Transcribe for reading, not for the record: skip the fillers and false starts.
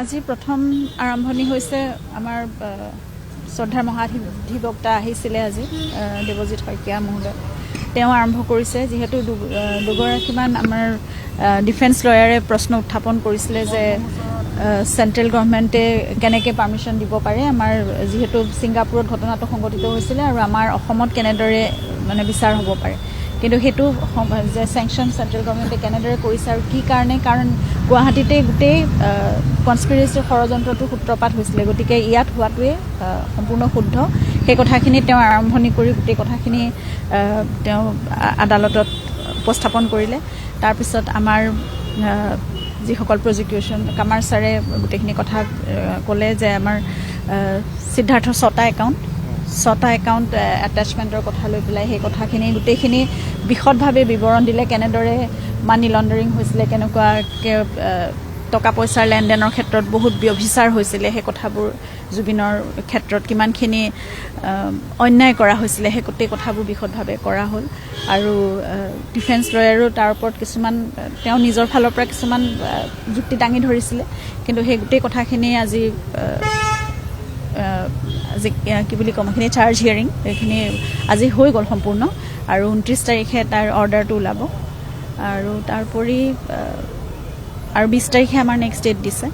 আজি প্ৰথম আৰম্ভণি হৈছে আমাৰ শ্ৰদ্ধাৰ মহাধিবক্তা আহিছিলে আজি দেৱজিৎ শইকীয়া মহোদয় তেওঁ আৰম্ভ কৰিছে যিহেতু দুগৰাকীমান আমাৰ ডিফেন্স লয়াৰে প্ৰশ্ন উত্থাপন কৰিছিলে যে সেন্ট্ৰেল গভৰ্ণমেণ্টে কেনেকৈ পাৰ্মিশ্যন দিব পাৰে আমাৰ যিহেতু ছিংগাপুৰত ঘটনাটো সংঘটিত হৈছিলে আৰু আমাৰ অসমত কেনেদৰে মানে বিচাৰ হ'ব পাৰে কিন্তু সেইটো যে চেংচন সেন্ট্ৰেল গভৰ্ণমেণ্টে কেনেদৰে কৰিছে আৰু কি কাৰণে কাৰণ গুৱাহাটীতে গোটেই কনস্পিৰেচিৰ ষড়যন্ত্ৰটো সূত্ৰপাত হৈছিলে গতিকে ইয়াত হোৱাটোৱে সম্পূৰ্ণ শুদ্ধ সেই কথাখিনি তেওঁ আৰম্ভণি কৰি গোটেই কথাখিনি তেওঁ আদালতত উপস্থাপন কৰিলে তাৰপিছত আমাৰ যিসকল প্ৰজিকিউশ্যন কামাৰ ছাৰে গোটেইখিনি কথা ক'লে যে আমাৰ সিদ্ধাৰ্থৰ 6টা একাউণ্ট এটাচমেণ্টৰ কথা লৈ পেলাই সেই কথাখিনি গোটেইখিনি বিশদভাৱে বিৱৰণ দিলে কেনেদৰে মানি লণ্ডাৰিং হৈছিলে কেনেকুৱাকৈ টকা পইচাৰ লেনদেনৰ ক্ষেত্ৰত বহুত ব্যভিচাৰ হৈছিলে সেই কথাবোৰ জুবিনৰ ক্ষেত্ৰত কিমানখিনি অন্যায় কৰা হৈছিলে সেই গোটেই কথাবোৰ বিশদভাৱে কৰা হ'ল আৰু ডিফেন্স লয়াৰো তাৰ ওপৰত কিছুমান তেওঁ নিজৰ ফালৰ পৰা কিছুমান যুক্তি দাঙি ধৰিছিলে কিন্তু সেই গোটেই কথাখিনি আজি কি বুলি ক'ম এইখিনি চাৰ্জ হিয়াৰিং এইখিনি আজি হৈ গ'ল সম্পূৰ্ণ আৰু 29 তাৰিখে তাৰ অৰ্ডাৰটো ওলাব আৰু তাৰোপৰি আৰু 20 তাৰিখে আমাৰ নেক্সট ডেট দিছে